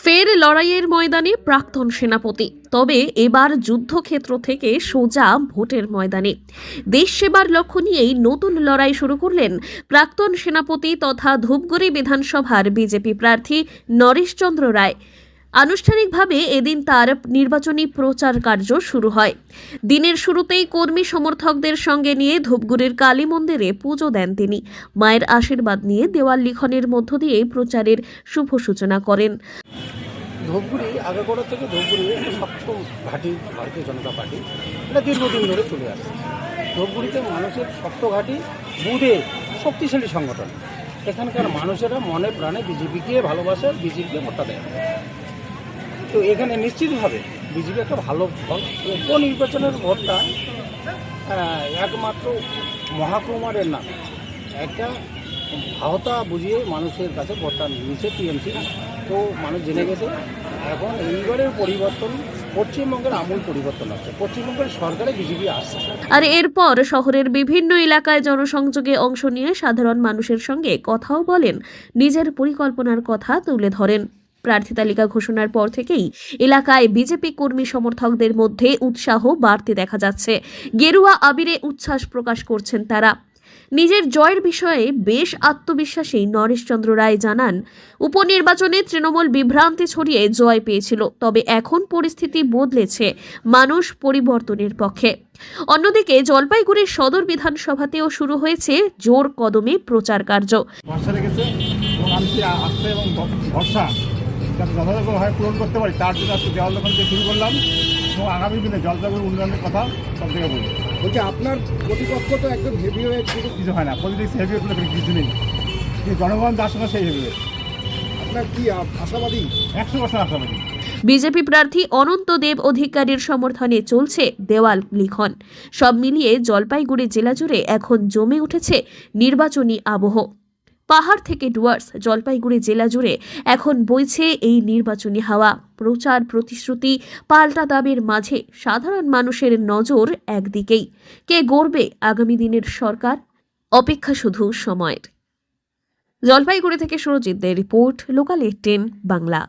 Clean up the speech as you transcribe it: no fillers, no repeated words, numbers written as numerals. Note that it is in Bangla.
ফের লড়াইয়ের ময়দানে প্রাক্তন সেনাপতি, তবে এবার যুদ্ধক্ষেত্র থেকে সোজা ভোটের ময়দানে দেশ সেবার লক্ষ্য নিয়েই নতুন লড়াই শুরু করলেন প্রাক্তন সেনাপতি তথা ধূপগুড়ি বিধানসভার বিজেপি প্রার্থী নরেশচন্দ্র রায়। আনুষ্ঠানিকভাবে এদিন তার নির্বাচনী প্রচার কার্য শুরু হয়। দিনের শুরুতেই কর্মী সমর্থকদের সঙ্গে নিয়ে ধূপগুড়ির কালী মন্দিরে পুজো দেন তিনি। মায়ের আশীর্বাদ নিয়ে দেওয়াল লিখনের মধ্য দিয়ে প্রচারের শুভ সূচনা করেন। ধূপগুড়ি আগাগোড়া থেকে ধূপগুড়ি একটা শক্ত ঘাঁটি ভারতীয় জনতা পার্টি, এটা দীর্ঘদিন ধরে চলে আসছে। ধূপগুড়িতে মানুষের শক্ত ঘাঁটি, বুধে শক্তিশালী সংগঠন। এখানকার মানুষেরা মনে প্রাণে বিজেপিকে ভালোবাসে, বিজেপিকে ভোটটা দেয়। তো এখানে নিশ্চিতভাবে বিজেপি একটা ভালো ফল। উপনির্বাচনের ভোটটা একমাত্র মহাকুমারের নামে একটা ভাওতা বুঝিয়ে মানুষের কাছে ভোটটা নিচে টিএমসি। তো মানুষ জেনে গেছে এখন এইবারের পরিবর্তন পশ্চিমবঙ্গের আমূল পরিবর্তন আছে, পশ্চিমবঙ্গের সরকারে বিজেপি আসছে। আর এরপর শহরের বিভিন্ন এলাকায় জনসংযোগে অংশ নিয়ে সাধারণ মানুষের সঙ্গে কথাও বলেন, নিজের পরিকল্পনার কথা তুলে ধরেন। প্রার্থী তালিকা ঘোষণার পর থেকেই এলাকায় বিজেপি কর্মী সমর্থকদের মধ্যে উৎসাহ বাড়তে দেখা যাচ্ছে। গেরুয়া আবিরে উচ্ছ্বাস প্রকাশ করছেন তারা। নিজের জয়ের বিষয়ে বেশ আত্মবিশ্বাসী নরেশচন্দ্র রায় জানান, উপনির্বাচনে তৃণমূল বিভ্রান্তি ছড়িয়ে জয় পেয়েছিল, তবে এখন পরিস্থিতি বদলেছে, মানুষ পরিবর্তনের পক্ষে। অন্যদিকে জলপাইগুড়ির সদর বিধানসভাতেও শুরু হয়েছে জোর কদমে প্রচার কার্য। যথাযথভাবে পূরণ করতে পারি তার জন্য আজকে দেওয়াল দোকান দিয়ে শুরু করলাম এবং আগামী দিনে জলপাইগুড়ি উন্নয়নের কথা সব থেকে বলবো। বলছি আপনার প্রতিপক্ষ তো একদম হেভি হয়ে কিছু হয় না, পলিটিক্স হেভি হয়ে কিছু নেই, কিন্তু জনগণ যার সঙ্গে সেই হেভি। আপনার কি আশাবাদী? 100% আশাবাদী। বিজেপি প্রার্থী অনন্ত দেব অধিকারীর সমর্থনে চলছে দেওয়াল লিখন। সব মিলিয়ে জলপাইগুড়ি জেলা জুড়ে এখন জমে উঠেছে নির্বাচনী আবহ। পাহাড় থেকে ডুয়ার্স জলপাইগুড়ি জেলা জুড়ে এখন বইছে এই নির্বাচনী হাওয়া। প্রচার, প্রতিশ্রুতি, পাল্টা দাবির মাঝে সাধারণ মানুষের নজর একদিকেই। কে গড়বে আগামী দিনের সরকার? অপেক্ষা শুধু সময়ের। জলপাইগুড়ি থেকে সুরজিৎদের রিপোর্ট, লোকাল 18 বাংলা।